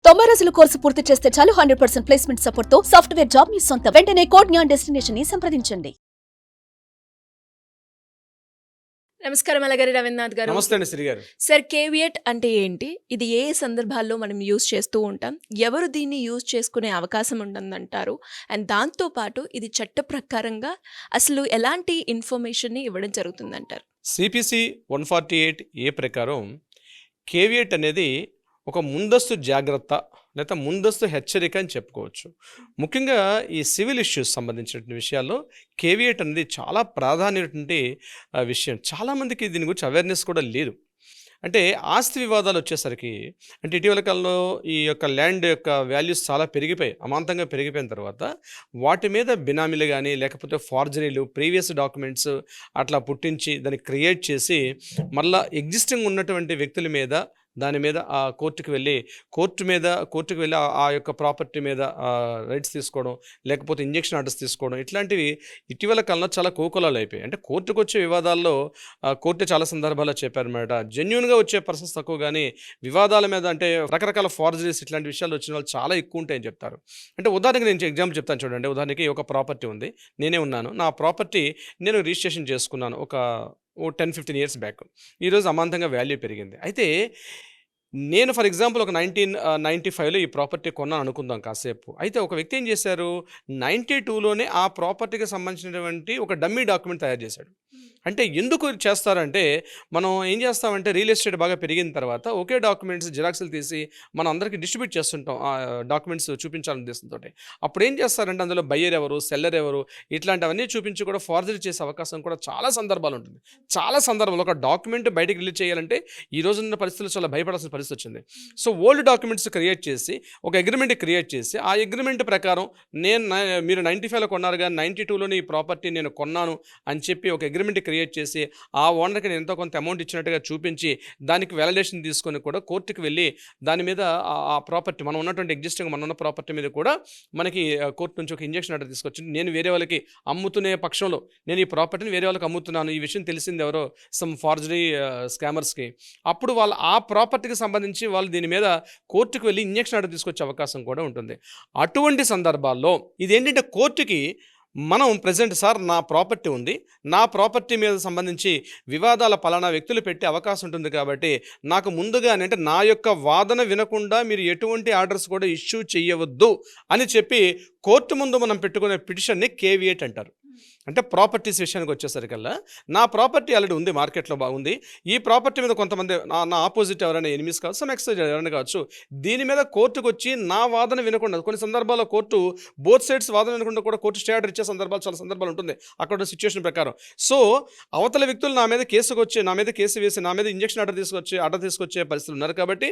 90 రోజుల కోర్సు పూర్తి చేస్తే చాలు 100% ప్లేస్మెంట్ సపోర్ట్ తో సాఫ్ట్వేర్ జాబ్ మీ సొంతం. వెంటనే కోడ్ జ్ఞాన్ డెస్టినేషన్ ని సంప్రదించండి. నమస్కారం అలగారి రవీంద్రనాథ్ గారు. నమస్తే అండి శ్రీ గారు. సార్, కేవియట్ అంటే ఏంటి? ఇది ఏ సందర్భాల్లో మనం యూజ్ చేస్తూ ఉంటాం? ఎవరు దీన్ని యూజ్ చేసుకునే అవకాశం ఉంటుందంటారు? అండ్ దాంతో పాటు ఇది చట్ట ప్రకారంగా అసలు ఎలాంటి ఇన్ఫర్మేషన్ని ఇవ్వడం జరుగుతుందంటారు? సిపిసి 148A ప్రకారం కేవియట్ అనేది ఒక ముందస్తు జాగ్రత్త లేదా ముందస్తు హెచ్చరిక అని చెప్పుకోవచ్చు. ముఖ్యంగా ఈ సివిల్ ఇష్యూస్ సంబంధించినటువంటి విషయాల్లో కేవియట్ అనేది చాలా ప్రాధాన్యమైనటువంటి విషయం. చాలామందికి దీని గురించి అవేర్నెస్ కూడా లేదు. అంటే ఆస్తి వివాదాలు వచ్చేసరికి, అంటే ఇటీవల కాలంలో ఈ యొక్క ల్యాండ్ యొక్క వాల్యూస్ చాలా పెరిగిపోయాయి, అమాంతంగా పెరిగిపోయిన తర్వాత వాటి మీద బినామీలు కానీ లేకపోతే ఫార్జరీలు, ప్రీవియస్ డాక్యుమెంట్స్ అట్లా పుట్టించి దాన్ని క్రియేట్ చేసి మళ్ళీ ఎగ్జిస్టింగ్ ఉన్నటువంటి వ్యక్తుల మీద దాని మీద ఆ కోర్టుకు వెళ్ళి ఆ యొక్క ప్రాపర్టీ మీద రైట్స్ తీసుకోవడం, లేకపోతే ఇంజెక్షన్ ఆర్డర్స్ తీసుకోవడం, ఇట్లాంటివి ఇటీవల కాలంలో చాలా కోకులాలు అయిపోయాయి. అంటే కోర్టుకు వచ్చే వివాదాల్లో కోర్టు చాలా సందర్భాల్లో చెప్పారన్నమాట, జెన్యున్గా వచ్చే పర్సన్స్ తక్కువ, కానీ వివాదాల మీద అంటే రకరకాల ఫార్జరీస్ ఇట్లాంటి విషయాలు వచ్చిన వాళ్ళు చాలా ఎక్కువ ఉంటాయని చెప్తారు. అంటే ఉదాహరణకి నేను ఎగ్జాంపుల్ చెప్తాను చూడండి. ఉదాహరణకి ఒక ప్రాపర్టీ ఉంది, నేనే ఉన్నాను, నా ప్రాపర్టీ నేను రిజిస్ట్రేషన్ చేసుకున్నాను ఒక 10-15 ఇయర్స్ బ్యాక్. ఈరోజు అమాంతంగా వాల్యూ పెరిగింది. అయితే నేను ఫర్ ఎగ్జాంపుల్ ఒక 1995లో ఈ ప్రాపర్టీ కొన్నాను అనుకుందాం కాసేపు. అయితే ఒక వ్యక్తి ఏం చేశారు, 92లోనే ఆ ప్రాపర్టీకి సంబంధించినటువంటి ఒక డమ్మీ డాక్యుమెంట్ తయారు చేశాడు. అంటే ఎందుకు చేస్తారంటే, మనం ఏం చేస్తామంటే రియల్ ఎస్టేట్ బాగా పెరిగిన తర్వాత ఒకే డాక్యుమెంట్స్ జిరాక్స్లు తీసి మనం అందరికీ డిస్ట్రిబ్యూట్ చేస్తుంటాం ఆ డాక్యుమెంట్స్ చూపించాలనే ఉద్దేశంతో. అప్పుడు ఏం చేస్తారంటే అందులో బయ్యర్ ఎవరు, సెల్లర్ ఎవరు, ఇట్లాంటివన్నీ చూపించి కూడా ఫార్జరీ చేసే అవకాశం కూడా చాలా సందర్భాలు ఉంటుంది. చాలా సందర్భాలు ఒక డాక్యుమెంట్ బయటకు రిలీజ్ చేయాలంటే ఈ రోజున్న పరిస్థితుల్లో చాలా భయపడాల్సిన పరిస్థితి వచ్చింది. సో ఓల్డ్ డాక్యుమెంట్స్ క్రియేట్ చేసి ఒక అగ్రిమెంట్ క్రియేట్ చేసి ఆ అగ్రిమెంట్ ప్రకారం మీరు 95లో కొన్నారు కానీ 92లోనే ఈ ప్రాపర్టీ నేను కొన్నాను అని చెప్పి ఒక అగ్రిమెంట్ క్రియేట్ చేసి ఆ ఓనర్కి నేను ఎంతో కొంత అమౌంట్ ఇచ్చినట్టుగా చూపించి దానికి వ్యాలిడేషన్ తీసుకొని కూడా కోర్టుకు వెళ్ళి దాని మీద ఆ ప్రాపర్టీ మనం ఉన్నటువంటి ఎగ్జిస్టింగ్ మన ఉన్న ప్రాపర్టీ మీద కూడా మనకి కోర్టు నుంచి ఒక ఇంజెక్షన్ ఆర్డర్ తీసుకొచ్చి, నేను వేరే వాళ్ళకి అమ్ముతునే పక్షంలో నేను ఈ ప్రాపర్టీని వేరే వాళ్ళకి అమ్ముతున్నాను, ఈ విషయం తెలిసింది ఎవరో సమ్ ఫార్జరీ స్కామర్స్కి, అప్పుడు వాళ్ళు ఆ ప్రాపర్టీకి సంబంధించి వాళ్ళు దీని మీద కోర్టుకు వెళ్ళి ఇంజెక్షన్ ఆర్డర్ తీసుకొచ్చే అవకాశం కూడా ఉంటుంది. అటువంటి సందర్భాల్లో ఇదేంటంటే కోర్టుకి మనం ప్రజెంట్ సార్ నా ప్రాపర్టీ ఉంది, నా ప్రాపర్టీ మీద సంబంధించి వివాదాల పలానా వ్యక్తులు పెట్టే అవకాశం ఉంటుంది, కాబట్టి నాకు ముందుగానే అంటే నా యొక్క వాదన వినకుండా మీరు ఎటువంటి ఆర్డర్స్ కూడా ఇష్యూ చేయవద్దు అని చెప్పి కోర్టు ముందు మనం పెట్టుకునే పిటిషన్ని కేవియేట్ అంటారు. అంటే ప్రాపర్టీస్ విషయానికి వచ్చేసరికల్లా నా ప్రాపర్టీ ఆల్రెడీ ఉంది, మార్కెట్లో బాగుంది, ఈ ప్రాపర్టీ మీద కొంతమంది నా ఆపోజిట్ ఎవరైనా ఎనిమిస్ కావచ్చు, సమ్ ఎక్స్ ఎవరైనా కావచ్చు, దీని మీద కోర్టుకు వచ్చి నా వాదన వినకుండా, కొన్ని సందర్భాల్లో కోర్టు బోత్ సైడ్స్ వాదన వినకుండా కూడా కోర్టు స్టే ఆర్డర్ ఇచ్చే సందర్భాలు చాలా సందర్భాలు ఉంటుంది అక్కడ సిచ్యువేషన్ ప్రకారం. సో అవతల వ్యక్తులు నా మీద కేసు వేసి నా మీద ఇంజెక్షన్ ఆర్డర్ తీసుకొచ్చే పరిస్థితులు ఉన్నారు. కాబట్టి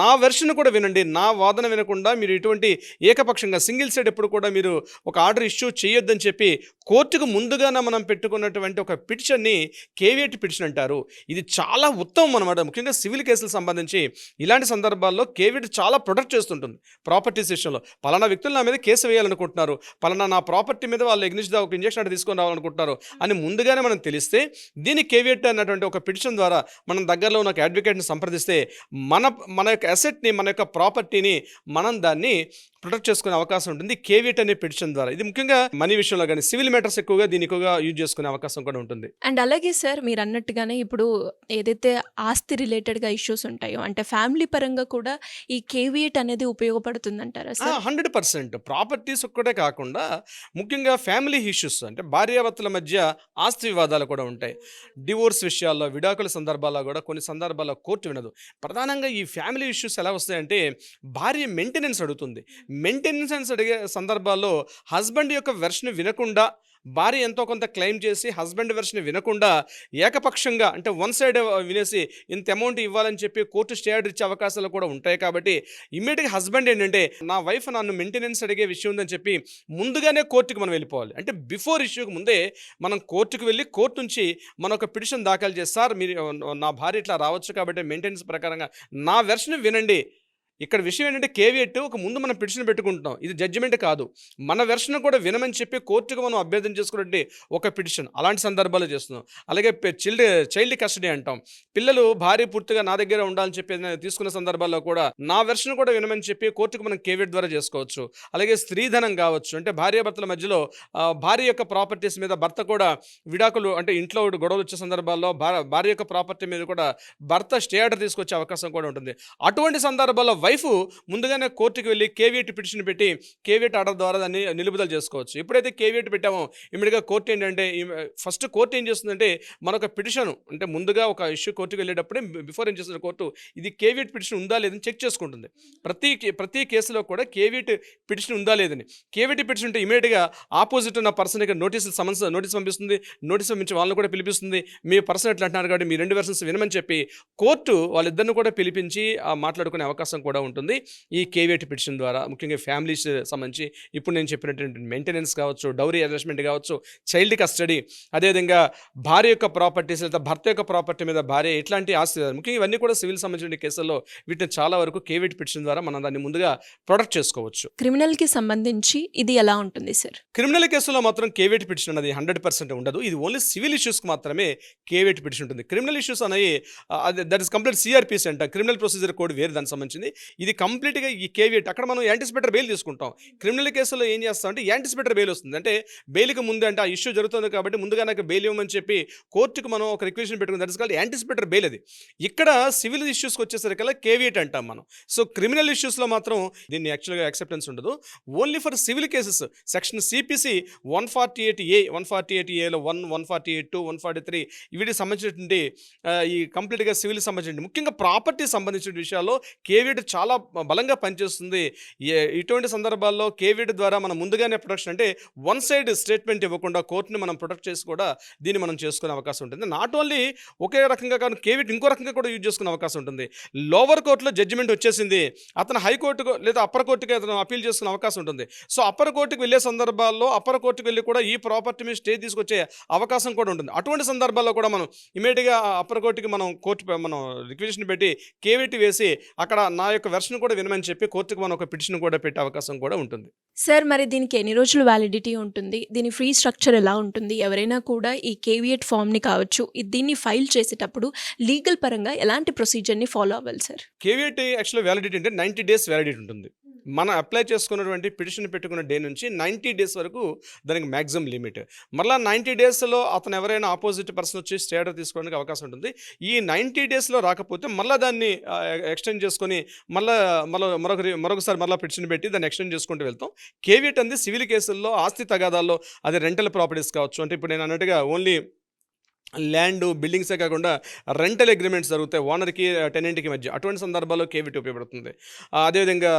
నా వెర్షన్ కూడా వినండి, నా వాదన వినకుండా మీరు ఇటువంటి ఏకపక్షంగా సింగిల్ సైడ్ ఎప్పుడు కూడా మీరు ఒక ఆర్డర్ ఇష్యూ చేయొద్దని చెప్పి కోర్టుకు ముందుగానే మనం పెట్టుకున్నటువంటి ఒక పిటిషన్ని కేవియట్ పిటిషన్ అంటారు. ఇది చాలా ఉత్తమం అన్నమాట. ముఖ్యంగా సివిల్ కేసులకు సంబంధించి ఇలాంటి సందర్భాల్లో కేవియట్ చాలా ప్రొటెక్ట్ చేస్తుంటుంది. ప్రాపర్టీస్ విషయంలో పలానా వ్యక్తులు నా మీద కేసు వేయాలనుకుంటున్నారు, పలానా నా ప్రాపర్టీ మీద వాళ్ళు ఒక ఇంజెక్షన్ ఆర్డర్ తీసుకొని రావాలనుకుంటున్నారు అని ముందుగానే మనం తెలిస్తే దీన్ని కేవియట్ అన్నటువంటి ఒక పిటిషన్ ద్వారా మనం దగ్గరలో ఉన్న ఒక అడ్వకేట్ని సంప్రదిస్తే మన యొక్క అసెట్ని, మన యొక్క ప్రాపర్టీని మనం దాన్ని ప్రొటెక్ట్ చేసుకునే అవకాశం ఉంటుంది కేవియట్ అనే పిటిషన్ ద్వారా. ఇది ముఖ్యంగా మనీ విషయంలో కానీ సివిల్ మ్యాటర్స్ ఎక్కువగా యూజ్ చేసుకునే అవకాశం కూడా ఉంటుంది. అండ్ అలాగే సార్, మీరు అన్నట్టుగానే ఇప్పుడు ఏదైతే ఆస్తి రిలేటెడ్గా ఇష్యూస్ ఉంటాయో, అంటే ఫ్యామిలీ పరంగా కూడా ఈ కేవియట్ అనేది ఉపయోగపడుతుందంటారా సార్? 100%. ప్రాపర్టీస్ ఒక్కటే కాకుండా ముఖ్యంగా ఫ్యామిలీ ఇష్యూస్, అంటే భార్యాభర్తల మధ్య ఆస్తి వివాదాలు కూడా ఉంటాయి. డివోర్స్ విషయాల్లో, విడాకుల సందర్భాల్లో కూడా కొన్ని సందర్భాల్లో కోర్టు వినదు. ప్రధానంగా ఈ ఫ్యామిలీ ఇష్యూస్ ఎలా వస్తాయంటే భార్య మెయింటెనెన్స్ అడుగుతుంది. మెయింటెనెన్స్ అడిగే సందర్భాల్లో హస్బెండ్ యొక్క వెర్షన్ వినకుండా, భార్య ఎంతో కొంత క్లెయిమ్ చేసి హస్బెండ్ వెర్షన్ వినకుండా ఏకపక్షంగా అంటే వన్ సైడ్ వినేసి ఇంత అమౌంట్ ఇవ్వాలని చెప్పి కోర్టు స్టే ఆర్డర్ ఇచ్చే అవకాశాలు కూడా ఉంటాయి. కాబట్టి ఇమ్మీడియట్గా హస్బెండ్ ఏంటంటే నా వైఫ్ నన్ను మెయింటెనెన్స్ అడిగే విషయం ఉందని చెప్పి ముందుగానే కోర్టుకు మనం వెళ్ళిపోవాలి. అంటే బిఫోర్ ఇష్యూకి ముందే మనం కోర్టుకు వెళ్ళి కోర్టు నుంచి మనం ఒక పిటిషన్ దాఖలు చేసి, సార్ మీరు నా భార్య ఇట్లా రావచ్చు కాబట్టి మెయింటెనెన్స్ ప్రకారంగా నా వెర్షన్ వినండి, ఇక్కడ విషయం ఏంటంటే కేవియట్ ఒక ముందు మనం పిటిషన్ పెట్టుకుంటున్నాం, ఇది జడ్జిమెంట్ కాదు, మన వెర్షన్ కూడా వినమని చెప్పి కోర్టుకు మనం అభ్యర్థన చేసుకున్నట్టు ఒక పిటిషన్, అలాంటి సందర్భాలు చేస్తున్నాం. అలాగే చైల్డ్ కస్టడీ అంటాం, పిల్లలు భార్య పూర్తిగా నా దగ్గర ఉండాలని చెప్పి తీసుకున్న సందర్భాల్లో కూడా నా వెర్షన్ కూడా వినమని చెప్పి కోర్టుకు మనం కేవియట్ ద్వారా చేసుకోవచ్చు. అలాగే స్త్రీధనం కావచ్చు, అంటే భార్యాభర్తల మధ్యలో భార్య యొక్క ప్రాపర్టీస్ మీద భర్త కూడా విడాకులు, అంటే ఇంట్లో గొడవలు వచ్చే సందర్భాల్లో భార్య యొక్క ప్రాపర్టీ మీద కూడా భర్త స్టే ఆర్డర్ తీసుకొచ్చే అవకాశం కూడా ఉంటుంది. అటువంటి సందర్భాల్లో వైఫ్ ముందుగానే కోర్టుకు వెళ్ళి కేవియట్ పిటిషన్ పెట్టి కేవియట్ ఆర్డర్ ద్వారా దాన్ని నిలుపుదల చేసుకోవచ్చు. ఎప్పుడైతే కేవియట్ పెట్టామో ఇమీడియట్గా కోర్టు ఏంటంటే ఫస్ట్ కోర్టు ఏం చేస్తుందంటే మనొక పిటిషన్, అంటే ముందుగా ఒక ఇష్యూ కోర్టుకు వెళ్ళేటప్పుడే బిఫోర్ ఏం చేస్తుంది కోర్టు, ఇది కేవియట్ పిటిషన్ ఉందా లేదని చెక్ చేసుకుంటుంది. ప్రతి కేసులో కూడా కేవియట్ పిటిషన్ ఉందా లేదని. కేవియట్ పిటిషన్ ఉంటే ఇమీడియట్గా ఆపోజిట్ ఉన్న పర్సన్కి నోటీస్ పంపిస్తుంది. నోటీస్ పంపించి వాళ్ళని కూడా పిలిపిస్తుంది. మీ పర్సన్ ఎట్లా అంటున్నారు కాబట్టి మీ 2 వెర్షన్స్ వినమని చెప్పి కోర్టు వాళ్ళిద్దరిని కూడా పిలిపించి మాట్లాడుకునే అవకాశం కూడా ఉంటుంది ఈ కేవియట్ పిటిషన్ ద్వారా. ముఖ్యంగా ఫ్యామిలీస్ సంబంధించి ఇప్పుడు నేను చెప్పినటువంటి మెయింటెనెన్స్ కావచ్చు, డౌరీ అడ్జస్ట్మెంట్ కావచ్చు, చైల్డ్ కస్టడీ, అదేవిధంగా భార్య యొక్క ప్రాపర్టీస్ లేదా భర్త యొక్క ప్రాపర్టీ మీద భార్య ఎట్లాంటి ఆస్తి, ముఖ్యంగా ఇవన్నీ కూడా సివిల్ సంబంధించిన కేసుల్లో వీటిని చాలా వరకు కేవియట్ పిటిషన్ ద్వారా మనం దాన్ని ముందుగా ప్రొటెక్ట్ చేసుకోవచ్చు. క్రిమినల్కి సంబంధించి ఇది ఎలా ఉంటుంది సార్? క్రిమినల్ కేసులో మాత్రం కేవియట్ పిటిషన్ అనేది 100% ఉండదు. ఇది ఓన్లీ సివిల్ ఇష్యూస్కి మాత్రమే కేవియట్ పిటిషన్ ఉంటుంది. క్రిమినల్ ఇష్యూస్ అనేవి దట్ ఇస్ కంప్లీట్ సిఆర్పిసి అంట, క్రిమినల్ ప్రొసీజర్ కోడ్ వేరు దానికి సంబంధించింది. ఇది కంప్లీట్గా ఈ కేవియట్ అక్కడ మనం యాంటిసిపేటర్ బెయిల్ తీసుకుంటాం. క్రిమినల్ కేసులో ఏం చేస్తాం అంటే యాంటిసిపేటర్ బెయిల్ వస్తుంది. అంటే బెయిల్కి ముందే, అంటే ఆ ఇష్యూ జరుగుతుంది కాబట్టి ముందుగా నాకు బెయిల్ ఇవ్వమని చెప్పి కోర్టుకు మనం ఒక రిక్వెషన్ పెట్టుకుని that is called anticipatory bail. అది ఇక్కడ సివిల్ ఇష్యూస్కి వచ్చేసరికల్లా కేవియట్ అంటాం మనం. సో క్రిమినల్ ఇష్యూస్లో మాత్రం దీన్ని యాక్చువల్గా యాక్సెప్టెన్స్ ఉండదు. Only for civil cases section CPC 148A 148Aలో 1, 148, 143 వీటికి సంబంధించినటువంటి ఈ కంప్లీట్గా సివిల్కి సంబంధించి ముఖ్యంగా ప్రాపర్టీ సంబంధించిన విషయాల్లో కేవియట్ చాలా బలంగా పనిచేస్తుంది. ఇటువంటి సందర్భాల్లో కేవియట్ ద్వారా మనం ముందుగానే ప్రొటెక్షన్, అంటే వన్ సైడ్ స్టేట్మెంట్ ఇవ్వకుండా కోర్టుని మనం ప్రొటెక్ట్ చేసి కూడా దీన్ని మనం చేసుకునే అవకాశం ఉంటుంది. నాట్ ఓన్లీ ఒకే రకంగా కానీ కేవియట్ ఇంకో రకంగా కూడా యూజ్ చేసుకునే అవకాశం ఉంటుంది. లోవర్ కోర్టులో జడ్జిమెంట్ వచ్చేసింది, అతను హైకోర్టుకు లేదా అప్పర్ కోర్టుకి అతను అప్పీల్ చేసుకునే అవకాశం ఉంటుంది. సో అప్పర్ కోర్టుకు వెళ్ళే సందర్భాల్లో అప్పర్ కోర్టుకు వెళ్ళి కూడా ఈ ప్రాపర్టీ మీద స్టే తీసుకొచ్చే అవకాశం కూడా ఉంటుంది. అటువంటి సందర్భాల్లో కూడా మనం ఇమీడియట్గా అప్పర్ కోర్టుకి మనం రిక్వెషన్ పెట్టి కేవియట్ వేసి అక్కడ నా యొక్క వెర్షన్ కూడా వినమని చెప్పి కోర్టుకు మనం ఒక పిటిషన్ కూడా పెట్టే అవకాశం కూడా ఉంటుంది. సార్ మరి దీనికి ఎన్ని రోజులు వ్యాలిడిటీ ఉంటుంది? దీని ఫ్రీ స్ట్రక్చర్ ఎలా ఉంటుంది? ఎవరైనా కూడా ఈ కేవియట్ ఫామ్ని కావచ్చు దీన్ని ఫైల్ చేసేటప్పుడు లీగల్ పరంగా ఎలాంటి ప్రొసీజర్ని ఫాలో అవ్వాలి సార్? కేవియట్ యాక్చువల్ వ్యాలిడిటీ అంటే 90 days వ్యాలిడిటీ ఉంటుంది. మనం అప్లై చేసుకున్నటువంటి పిటిషన్ పెట్టుకున్న డే నుంచి 90 days వరకు దానికి మ్యాక్సిమం లిమిట్. మళ్ళీ 90 daysలో అతను ఎవరైనా ఆపోజిట్ పర్సన్ వచ్చి స్టే ఆర్డర్ తీసుకోవడానికి అవకాశం ఉంటుంది. ఈ 90 daysలో రాకపోతే మళ్ళీ దాన్ని ఎక్స్టెండ్ చేసుకొని మరొకసారి పిటిషన్ పెట్టి దాన్ని ఎక్స్టెండ్ చేసుకుంటూ వెళ్తాం. కేవియట్ అనేది సివిల్ కేసుల్లో ఆస్తి తగాదాల్లో, అది రెంటల్ ప్రాపర్టీస్ కావచ్చు, అంటే ఇప్పుడు నేను అన్నట్టుగా ఓన్లీ ల్యాండ్ బిల్డింగ్సే కాకుండా రెంటల్ అగ్రిమెంట్స్ జరుగుతాయి ఓనర్కి టెనెంట్కి మధ్య. అటువంటి సందర్భాల్లో కేవియట్ ఉపయోగపడుతుంది. అదేవిధంగా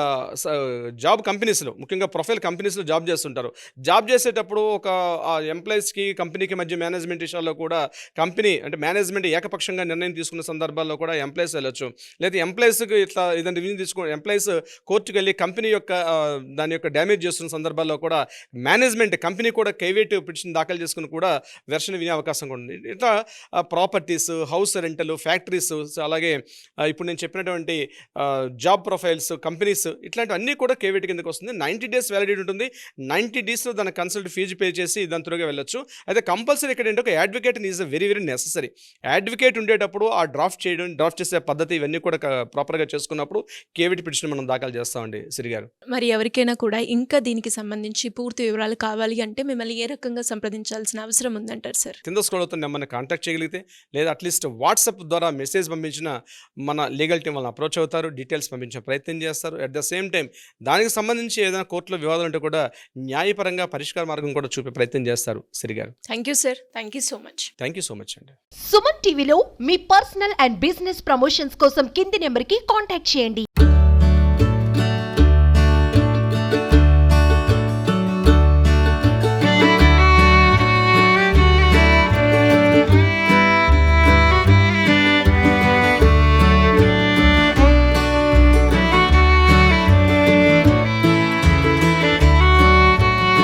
జాబ్ కంపెనీస్లో, ముఖ్యంగా ప్రొఫైల్ కంపెనీస్లో జాబ్ చేస్తుంటారు. జాబ్ చేసేటప్పుడు ఒక ఎంప్లాయీస్కి కంపెనీకి మధ్య మేనేజ్మెంట్ విషయాల్లో కూడా కంపెనీ అంటే మేనేజ్మెంట్ ఏకపక్షంగా నిర్ణయం తీసుకున్న సందర్భాల్లో కూడా ఎంప్లాయీస్ వెళ్ళొచ్చు. లేదా ఎంప్లాయీస్కి ఇట్లా ఏదైనా రివ్యూ ఎంప్లాయీస్ కోర్టుకు వెళ్ళి కంపెనీ యొక్క దాని యొక్క డ్యామేజ్ చేస్తున్న సందర్భాల్లో కూడా మేనేజ్మెంట్ కంపెనీ కూడా కేవియట్ పిటిషన్ దాఖలు చేసుకుని కూడా వెర్షన్ వినే అవకాశం కూడా ఉంది. ఇట్లా ప్రాపర్టీస్, హౌస్ రెంటల్, ఫ్యాక్టరీస్, అలాగే ఇప్పుడు నేను చెప్పినటువంటి జాబ్ ప్రొఫైల్స్, కంపెనీస్, ఇట్లాంటివన్నీ కూడా కేవియట్ కిందకి వస్తుంది. 90 days వ్యాలిడిటీ ఉంటుంది. 90 daysలో దాని కన్సల్ట్ ఫీజు పే చేసి దాని త్వరగా వెళ్ళొచ్చు. అయితే కంపల్సరీ ఇక్కడ ఏంటంటే ఒక advocate is very very necessary. Advocate ఉండేటప్పుడు ఆ డ్రాఫ్ట్ చేసే పద్ధతి ఇవన్నీ కూడా ప్రాపర్గా చేసుకున్నప్పుడు కేవియట్ పిటిషన్ మనం దాఖలు చేస్తామండి సిరి గారు. మరి ఎవరికైనా కూడా ఇంకా దీనికి సంబంధించి పూర్తి వివరాలు కావాలి అంటే మిమ్మల్ని ఏ రకంగా సంప్రదించాల్సిన అవసరం ఉందంటారు సార్? కింద స్క్రోల్ అవుతున్న నెంబర్ని కాంటాక్ట్ చేయగలిగితే లేదా అట్లీస్ట్ వాట్సాప్ ద్వారా మెసేజ్ పంపించిన మన లీగల్ టీం వాళ్ళని అప్రోచ్ అవుతారు, డీటెయిల్స్ పంపించే ప్రయత్నం చేస్తారు. అట్ ద సేమ్ టైం దానికి సంబంధించి ఏదైనా కోర్టులో వివాదాలు ఉంటే కూడా న్యాయపరంగా పరిష్కార మార్గం కూడా చూపే ప్రయత్నం చేస్తారు సిరి గారు. Thank you sir. Thank you so much. Thank you so much అండి. సుమన్ టీవీలో మీ పర్సనల్ అండ్ బిజినెస్ ప్రమోషన్స్ కోసం కింది నెంబర్కి కాంటాక్ట్ చేయండి.